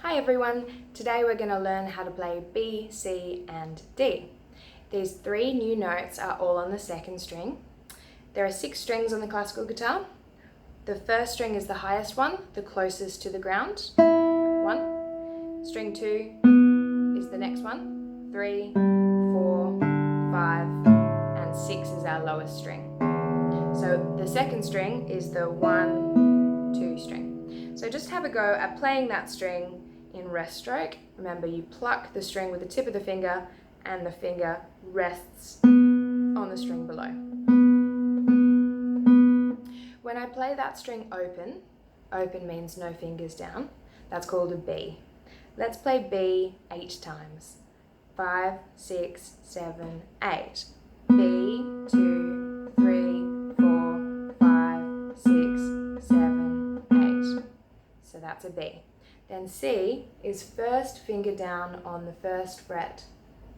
Hi everyone, today we're going to learn how to play B, C and D. These three new notes are all on the second string. There are 6 strings on the classical guitar. The first string is the highest one, the closest to the ground. 1. String 2 is the next one. 3, 4, 5 and 6 is our lowest string. So the second string is the 1, 2 string. So just have a go at playing that string in rest stroke. Remember, you pluck the string with the tip of the finger and the finger rests on the string below. When I play that string open, open means no fingers down, that's called a B. Let's play B 8 times. 5, 6, 7, 8. B, 2, 3, 4, 5, 6, 7, 8. So that's a B. Then C is first finger down on the first fret,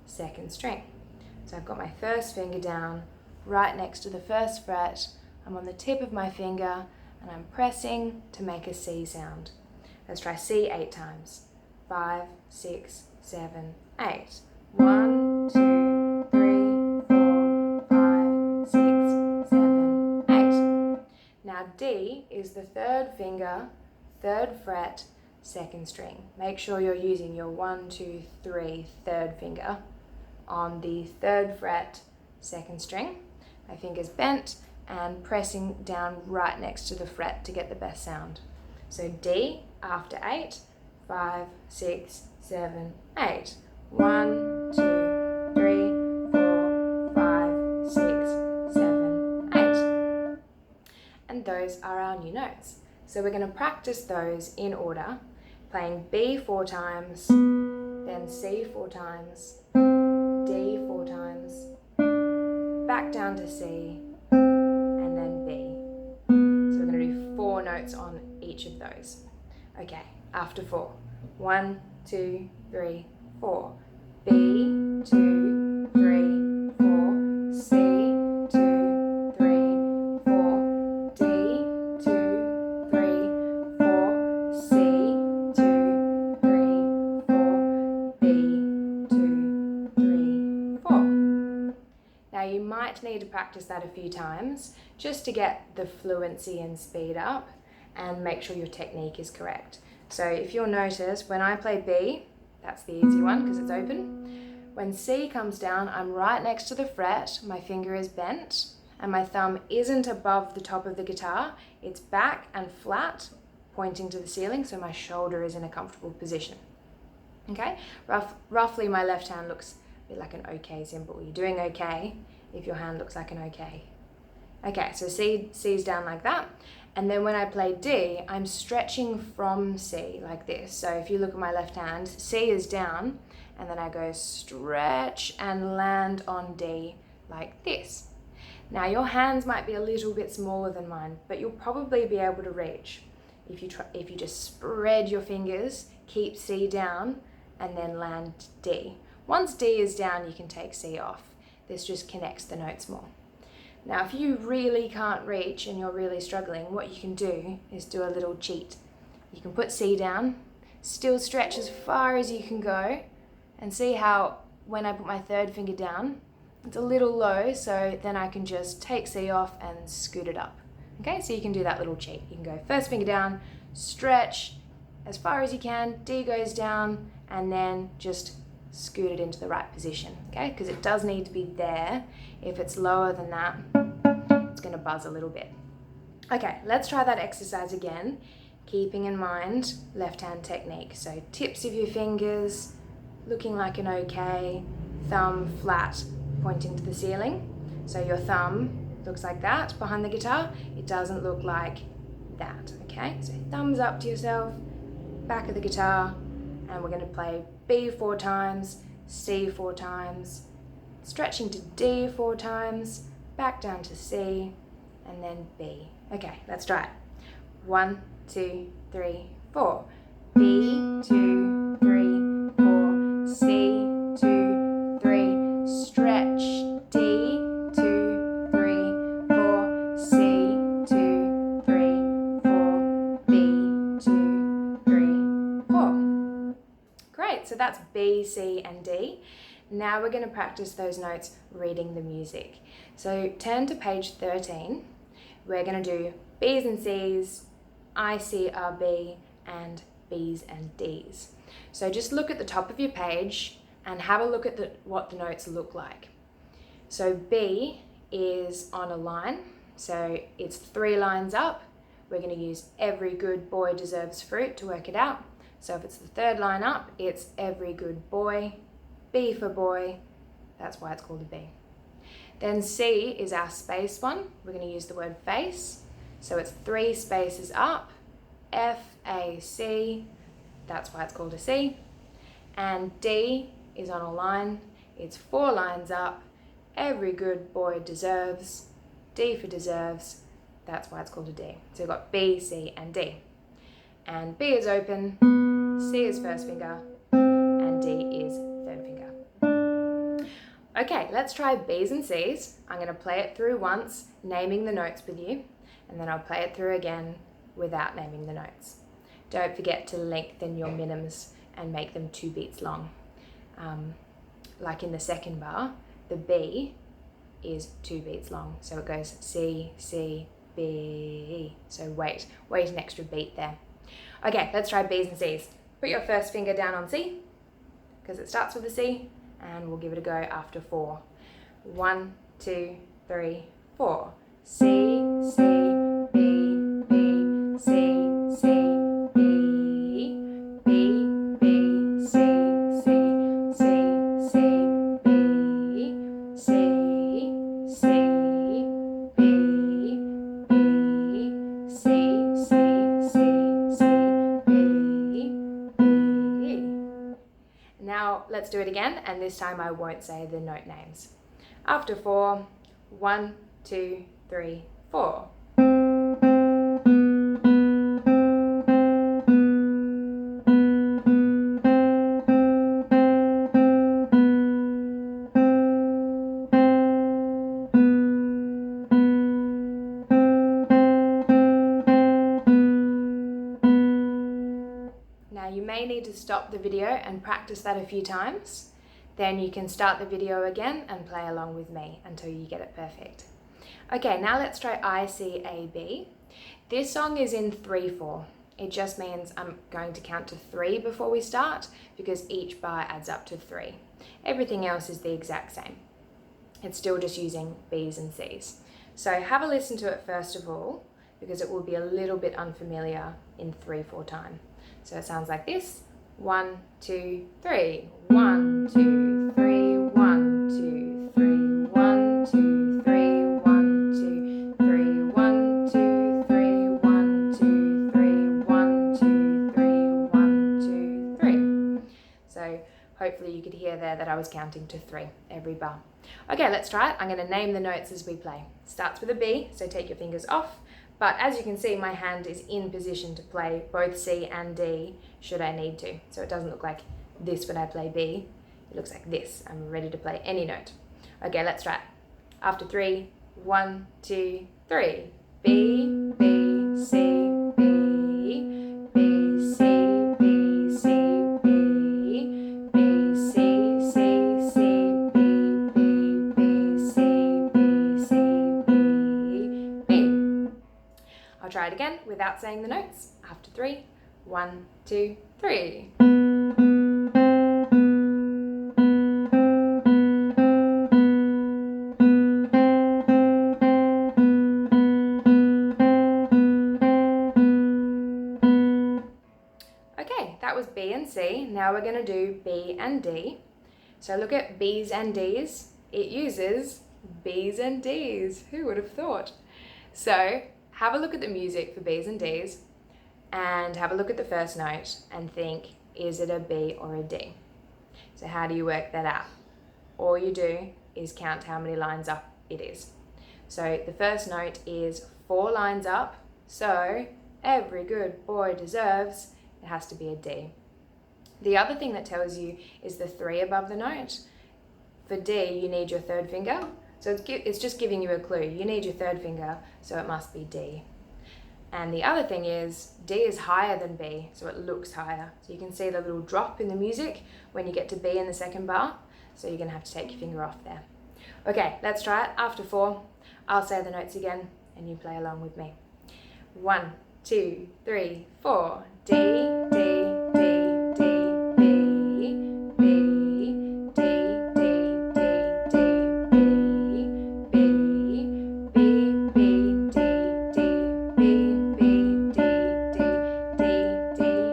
second string. So I've got my first finger down right next to the first fret. I'm on the tip of my finger and I'm pressing to make a C sound. Let's try C 8 times. 5, 6, 7, 8. 1, 2, 3, 4, 5, 6, 7, 8. Now D is the third finger, third fret, second string. Make sure you're using your 1, 2, 3 third finger on the third fret, second string. My finger's bent and pressing down right next to the fret to get the best sound. So D after 8, 5, 6, 7, 8. 1, 2, 3, 4, 5, 6, 7, 8. And those are our new notes. So we're going to practice those in order, playing B 4 times, then C 4 times, D 4 times, back down to C, and then B. So we're going to do 4 notes on each of those. Okay, after 4. 1, 2, 3, 4. B, 2, 3, 4. C, 2, 3, 4. D, 2, 3, 4. C, 2, 3, 4. B, 2, 3, 4. Now you might need to practice that a few times just to get the fluency and speed up and make sure your technique is correct. So if you'll notice, when I play B, that's the easy one because it's open. When C comes down, I'm right next to the fret, my finger is bent, and my thumb isn't above the top of the guitar, it's back and flat, pointing to the ceiling, so my shoulder is in a comfortable position. Okay, roughly my left hand looks a bit like an OK symbol. You're doing okay if your hand looks like an OK. Okay, so C's down like that. And then when I play D, I'm stretching from C like this. So if you look at my left hand, C is down, and then I go stretch and land on D like this. Now your hands might be a little bit smaller than mine, but you'll probably be able to reach if you just spread your fingers, keep C down, and then land D. Once D is down, you can take C off. This just connects the notes more. Now, if you really can't reach and you're really struggling, what you can do is do a little cheat. You can put C down, still stretch as far as you can go, and see how when I put my third finger down, it's a little low, so then I can just take C off and scoot it up. Okay, so you can do that little cheat. You can go first finger down, stretch as far as you can, D goes down, and then just scoot it into the right position, okay? Because it does need to be there. If it's lower than that, it's going to buzz a little bit. Okay, let's try that exercise again, keeping in mind left hand technique. So tips of your fingers looking like an OK, thumb flat pointing to the ceiling. So your thumb looks like that behind the guitar. It doesn't look like that, okay? So thumbs up to yourself, back of the guitar, and we're going to play B 4 times, C 4 times, stretching to D 4 times, back down to C, and then B. Okay, let's try it. 1, 2, 3, 4. B, 2, 3, 4. C, 2, 3. Stretch. D, 2, 3, 4. C, 2, 3, 4. B, 2, 3, 4. Great, so that's B, C, and D. Now we're going to practice those notes reading the music. So turn to page 13. We're going to do B's and C's, I, C, R, B, and B's and D's. So just look at the top of your page and have a look at what the notes look like. So B is on a line, so it's 3 lines up. We're going to use every good boy deserves fruit to work it out. So if it's the 3rd line up, it's every good boy, B for boy, that's why it's called a B. Then C is our space one. We're going to use the word face. So it's 3 spaces up, F, A, C, that's why it's called a C. And D is on a line. It's 4 lines up, every good boy deserves, D for deserves, that's why it's called a D. So we've got B, C, and D. And B is open, C is first finger, and D is 3rd finger. Okay, let's try B's and C's. I'm going to play it through once, naming the notes with you, and then I'll play it through again without naming the notes. Don't forget to lengthen your minims and make them 2 beats long. Like in the 2nd bar, the B is 2 beats long, so it goes C, C, B. So wait an extra beat there. Okay, let's try B's and C's. Put your first finger down on C, because it starts with a C, and we'll give it a go after 4. 1, 2, 3, 4. C, C, B, B, C, C, B, B, B, C, C, C, C, B, C, C, B, B, C, C, C, C, B, B. Now let's do it again, and this time I won't say the note names. After 4, 1, 2, 3, 4. Now you may need to stop the video and practice that a few times. Then you can start the video again and play along with me until you get it perfect. Okay, now let's try I, C, A, B. This song is in 3/4. It just means I'm going to count to 3 before we start because each bar adds up to 3. Everything else is the exact same. It's still just using B's and C's. So have a listen to it first of all because it will be a little bit unfamiliar in 3/4 time. So it sounds like this. 1, 2, 3. 1, 2, 3. 1, 2, 3. 1, 2, 3. 1, 2, 3. 1, 2, 3. 1, 2, 3. 1, 2, 3. 1, 2, 3. So hopefully you could hear there that I was counting to 3 every bar. Okay, let's try it. I'm going to name the notes as we play. Starts with a B, so take your fingers off. But as you can see, my hand is in position to play both C and D should I need to. So it doesn't look like this when I play B. It looks like this. I'm ready to play any note. Okay, let's try it. After 3, 1, 2, 3. B, B, C, B, B, C, B, C, B, B, C, C, C, B, B, B, C, B, C, B, B. I'll try it again without saying the notes. After 3, 1, 2, 3. Okay, that was B and C. Now we're going to do B and D. So look at B's and D's. It uses B's and D's. Who would have thought? So have a look at the music for B's and D's and have a look at the first note and think, is it a B or a D? So how do you work that out? All you do is count how many lines up it is. So the first note is 4 lines up, so every good boy deserves, it has to be a D. The other thing that tells you is the 3 above the note. For D, you need your 3rd finger. So it's just giving you a clue. You need your 3rd finger, so it must be D. And the other thing is D is higher than B, so it looks higher. So you can see the little drop in the music when you get to B in the second bar. So you're going to have to take your finger off there. Okay, let's try it. After 4, I'll say the notes again and you play along with me. 1, 2, 3, 4. D, D, D, D, B, B, D, D, D, D, B, B, B, B, D, D, B, B, D, D, D, D,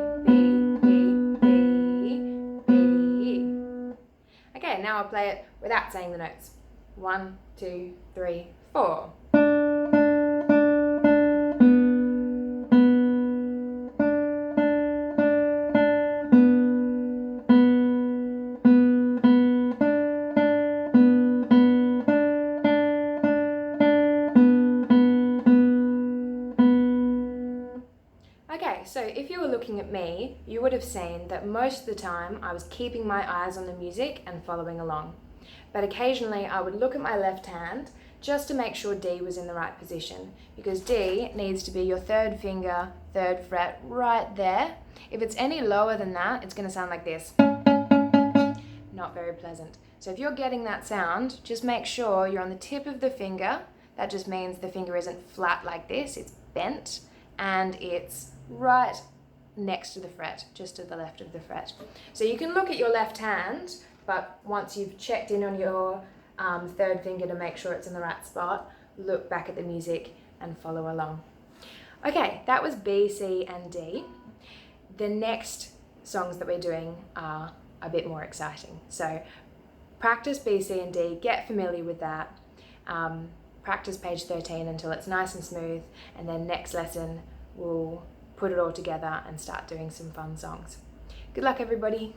B, B. Okay, now I'll play it without saying the notes. 1, 2, 3, 4. Okay, so if you were looking at me, you would have seen that most of the time I was keeping my eyes on the music and following along. But occasionally I would look at my left hand just to make sure D was in the right position, because D needs to be your 3rd finger, 3rd fret right there. If it's any lower than that, it's going to sound like this. Not very pleasant. So if you're getting that sound, just make sure you're on the tip of the finger. That just means the finger isn't flat like this, it's bent, and it's right next to the fret, just to the left of the fret. So you can look at your left hand, but once you've checked in on your 3rd finger to make sure it's in the right spot, look back at the music and follow along. Okay, that was B, C, and D. The next songs that we're doing are a bit more exciting. So practice B, C, and D, get familiar with that. Practice page 13 until it's nice and smooth, and then next lesson we'll put it all together and start doing some fun songs. Good luck, everybody.